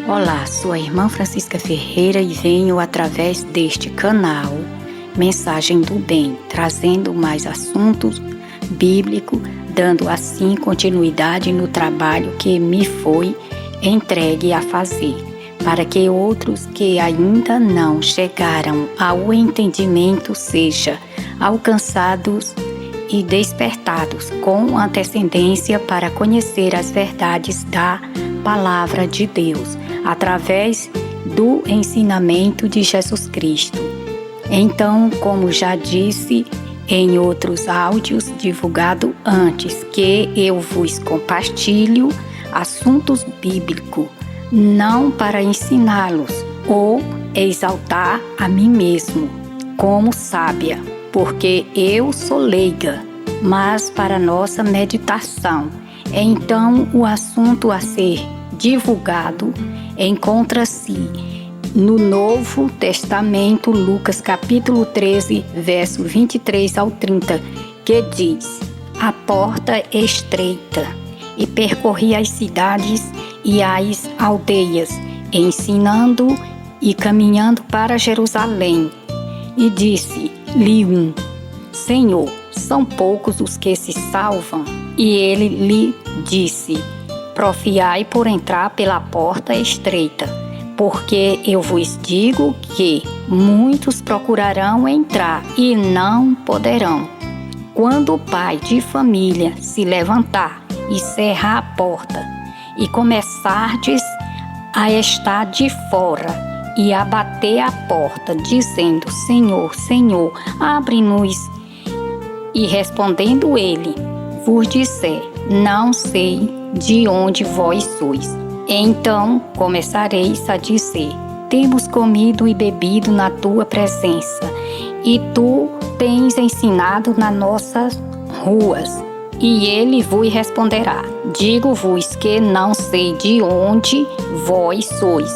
Olá, sou a irmã Francisca Ferreira e venho através deste canal Mensagem do Bem, trazendo mais assuntos bíblicos, dando assim continuidade no trabalho que me foi entregue a fazer, para que outros que ainda não chegaram ao entendimento sejam alcançados e despertados com antecedência para conhecer as verdades da Palavra de Deus, através do ensinamento de Jesus Cristo. Então, como já disse em outros áudios divulgados antes, que eu vos compartilho assuntos bíblicos, não para ensiná-los ou exaltar a mim mesmo como sábia, porque eu sou leiga, mas para nossa meditação. Então, o assunto a ser divulgado encontra-se no Novo Testamento, Lucas capítulo 13, verso 23 ao 30, que diz: a porta estreita, e percorri as cidades e as aldeias, ensinando e caminhando para Jerusalém. E disse-lhe Senhor, são poucos os que se salvam? E ele lhe disse: porfiai por entrar pela porta estreita, porque eu vos digo que muitos procurarão entrar e não poderão. Quando o pai de família se levantar e cerrar a porta, e começardes a estar de fora, e a bater a porta, dizendo: Senhor, Senhor, abre-nos. E respondendo ele, vos disser: não sei de onde vós sois. Então começareis a dizer: temos comido e bebido na tua presença, e tu tens ensinado nas nossas ruas. E ele vos responderá: digo-vos que não sei de onde vós sois.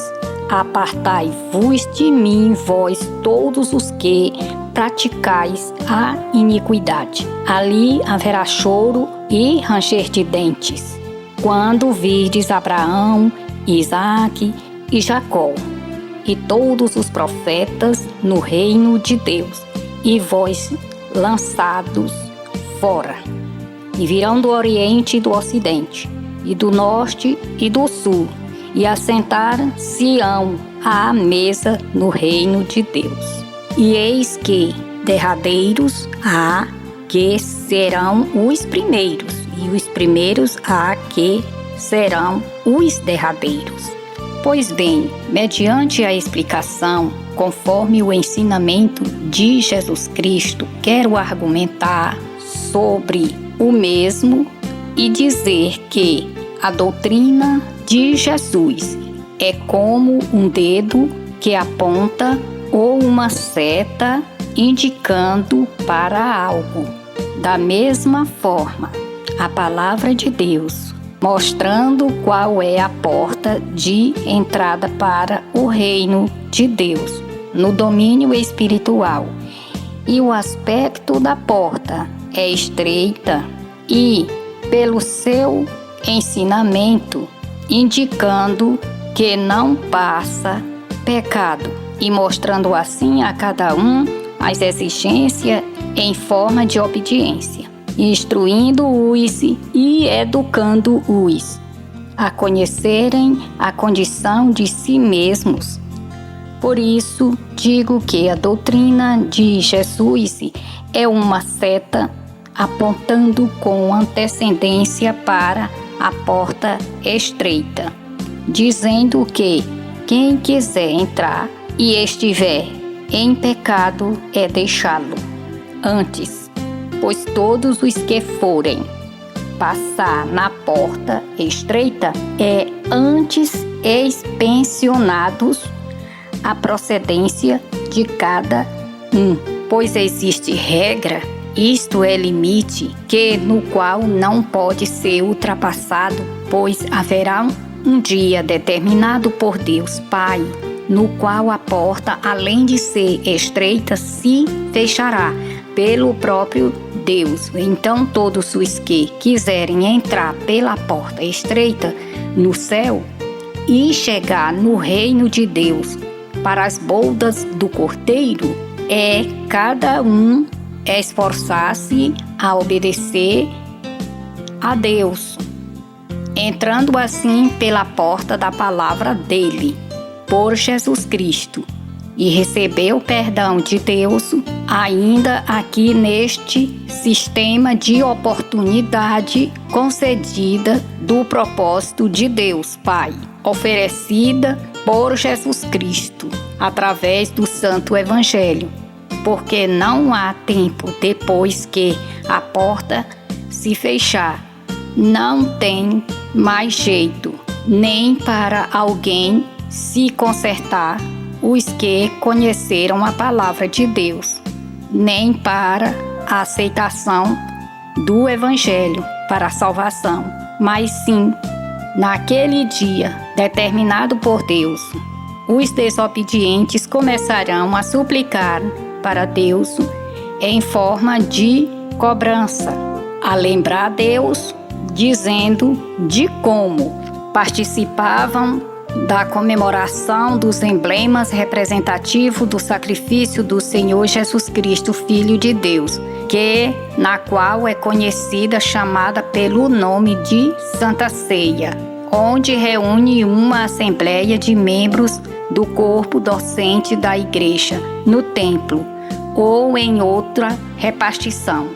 Apartai-vos de mim, vós todos os que praticais a iniquidade. Ali haverá choro e ranger de dentes, quando virdes Abraão, Isaque e Jacó, e todos os profetas no reino de Deus, e vós lançados fora. E virão do Oriente e do Ocidente, e do Norte e do Sul, e assentar-se-ão à mesa no reino de Deus. E eis que derradeiros há que serão os primeiros, e os primeiros há que serão os derradeiros. Pois bem, mediante a explicação, conforme o ensinamento de Jesus Cristo, quero argumentar sobre o mesmo e dizer que a doutrina de Jesus é como um dedo que aponta ou uma seta indicando para algo. Da mesma forma, a palavra de Deus, mostrando qual é a porta de entrada para o reino de Deus, no domínio espiritual. E o aspecto da porta é estreita e, pelo seu ensinamento, indicando que não passa pecado, e mostrando assim a cada um as exigências em forma de obediência, instruindo-os e educando-os a conhecerem a condição de si mesmos. Por isso, digo que a doutrina de Jesus é uma seta apontando com antecedência para a porta estreita, dizendo que quem quiser entrar e estiver em pecado é deixá-lo antes, pois todos os que forem passar na porta estreita é antes inspecionados a procedência de cada um, pois existe regra, isto é limite, no qual não pode ser ultrapassado, pois haverá um dia determinado por Deus Pai, no qual a porta, além de ser estreita, se fechará pelo próprio Deus. Então todos os que quiserem entrar pela porta estreita no céu e chegar no reino de Deus para as bodas do Cordeiro é cada um esforçar-se a obedecer a Deus, entrando assim pela porta da palavra dele, por Jesus Cristo, e receber o perdão de Deus ainda aqui neste sistema de oportunidade concedida do propósito de Deus Pai, oferecida por Jesus Cristo através do Santo Evangelho, porque não há tempo depois que a porta se fechar. Não tem mais jeito, nem para alguém se consertar os que conheceram a palavra de Deus, nem para a aceitação do Evangelho para a salvação, mas sim, naquele dia determinado por Deus, os desobedientes começarão a suplicar para Deus em forma de cobrança, a lembrar a Deus, dizendo de como participavam da comemoração dos emblemas representativos do sacrifício do Senhor Jesus Cristo, Filho de Deus, na qual é conhecida, chamada pelo nome de Santa Ceia, onde reúne uma assembleia de membros do corpo docente da igreja no templo ou em outra repartição.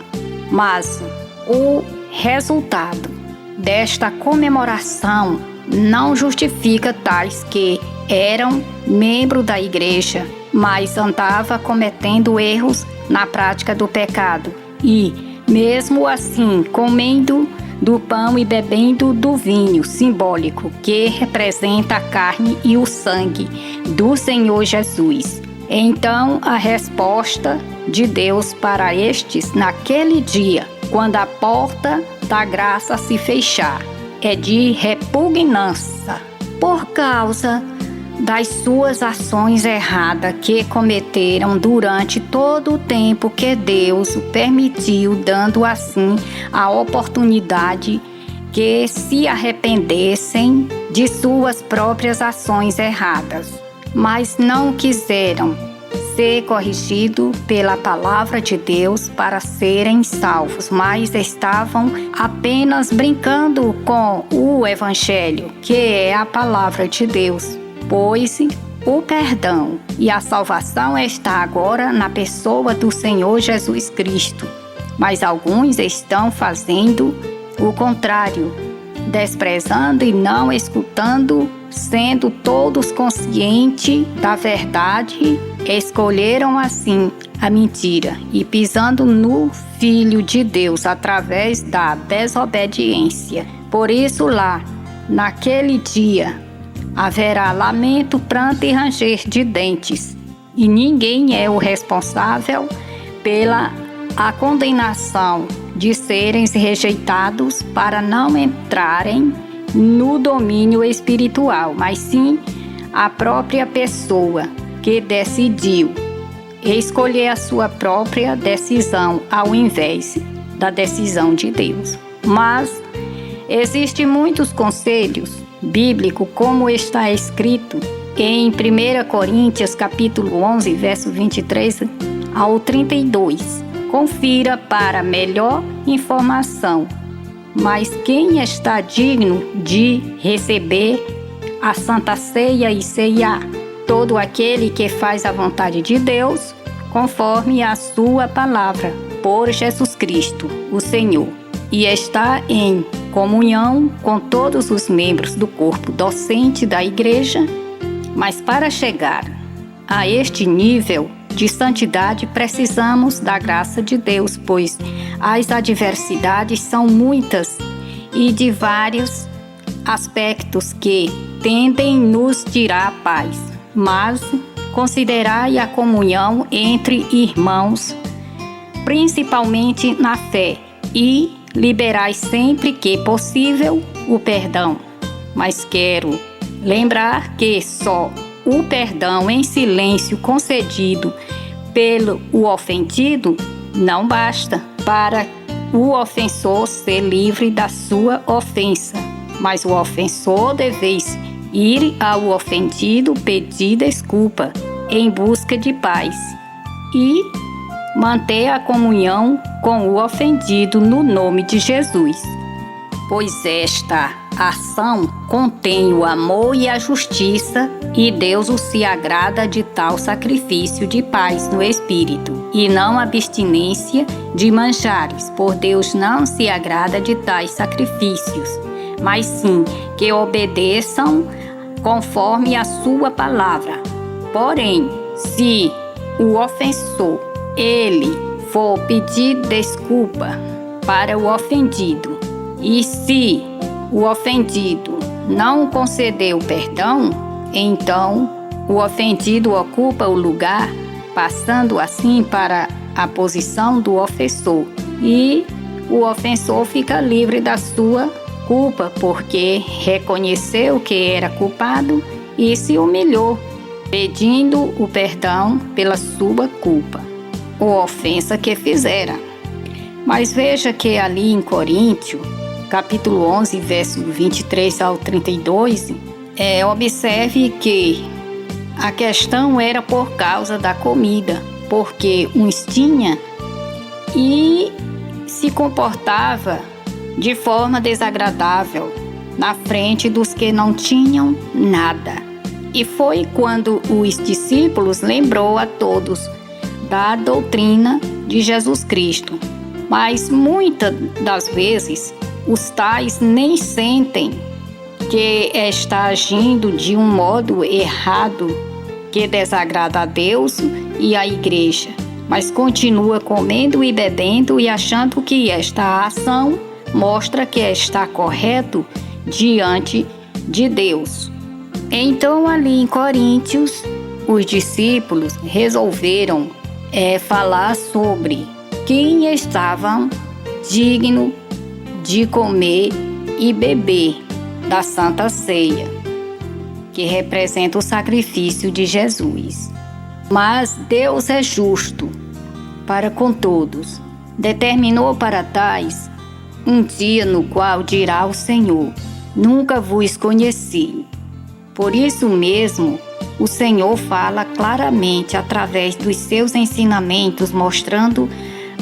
Mas o resultado desta comemoração não justifica tais que eram membros da igreja, mas andava cometendo erros na prática do pecado e, mesmo assim, comendo do pão e bebendo do vinho simbólico que representa a carne e o sangue do Senhor Jesus. Então, a resposta de Deus para estes naquele dia, quando a porta da graça se fechar, é de repugnância por causa das suas ações erradas que cometeram durante todo o tempo que Deus permitiu, dando assim a oportunidade que se arrependessem de suas próprias ações erradas, mas não quiseram ser corrigidos pela palavra de Deus para serem salvos, mas estavam apenas brincando com o Evangelho, que é a palavra de Deus, pois o perdão e a salvação está agora na pessoa do Senhor Jesus Cristo, mas alguns estão fazendo o contrário, desprezando e não escutando, sendo todos conscientes da verdade, escolheram assim a mentira e pisando no Filho de Deus através da desobediência. Por isso lá, naquele dia, haverá lamento, pranto e ranger de dentes, e ninguém é o responsável pela a condenação de serem rejeitados para não entrarem no domínio espiritual, mas sim a própria pessoa que decidiu escolher a sua própria decisão ao invés da decisão de Deus. Mas existem muitos conselhos bíblicos, como está escrito em 1 Coríntios capítulo 11, verso 23 ao 32. Confira para melhor informação. Mas quem está digno de receber a Santa Ceia e ceiar? Todo aquele que faz a vontade de Deus, conforme a sua palavra, por Jesus Cristo, o Senhor, e está em comunhão com todos os membros do corpo docente da igreja. Mas para chegar a este nível de santidade, precisamos da graça de Deus, pois as adversidades são muitas e de vários aspectos que tendem nos tirar a paz. Mas considerai a comunhão entre irmãos, principalmente na fé, e liberai sempre que possível o perdão. Mas quero lembrar que só o perdão em silêncio concedido pelo ofendido não basta para o ofensor ser livre da sua ofensa, mas o ofensor deve ir ao ofendido pedir desculpa em busca de paz e manter a comunhão com o ofendido no nome de Jesus, pois esta ação contém o amor e a justiça, e Deus se agrada de tal sacrifício de paz no espírito, e não abstinência de manjares, por Deus não se agrada de tais sacrifícios, mas sim que obedeçam conforme a sua palavra. Porém, se o ofensor ele for pedir desculpa para o ofendido, e se o ofendido não conceder o perdão, então o ofendido ocupa o lugar, passando assim para a posição do ofensor, e o ofensor fica livre da sua culpa, porque reconheceu que era culpado e se humilhou, pedindo o perdão pela sua culpa, ou ofensa que fizera. Mas veja que ali em Coríntios, capítulo 11, verso 23 ao 32, observe que a questão era por causa da comida, porque uns tinha e se comportava de forma desagradável na frente dos que não tinham nada. E foi quando os discípulos lembrou a todos da doutrina de Jesus Cristo. Mas muitas das vezes os tais nem sentem que está agindo de um modo errado que desagrada a Deus e a igreja, mas continua comendo e bebendo e achando que esta ação mostra que está correto diante de Deus. Então, ali em Coríntios, os discípulos resolveram falar sobre quem estavam digno de comer e beber da Santa Ceia, que representa o sacrifício de Jesus. Mas Deus é justo para com todos. Determinou para tais um dia no qual dirá o Senhor: nunca vos conheci. Por isso mesmo, o Senhor fala claramente através dos seus ensinamentos, mostrando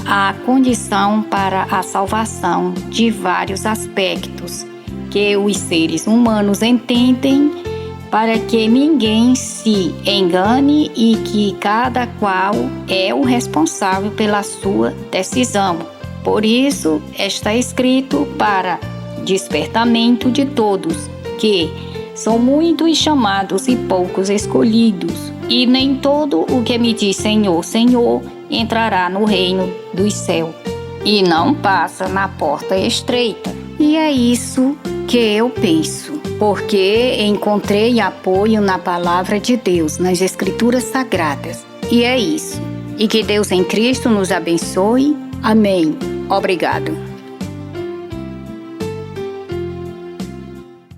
a condição para a salvação de vários aspectos que os seres humanos entendem, para que ninguém se engane e que cada qual é o responsável pela sua decisão. Por isso está escrito para despertamento de todos, que são muitos chamados e poucos escolhidos, e nem todo o que me diz Senhor, Senhor entrará no reino dos céus, e não passa na porta estreita. E é isso que eu penso, porque encontrei apoio na palavra de Deus, nas Escrituras Sagradas. E é isso. E que Deus em Cristo nos abençoe. Amém. Obrigado.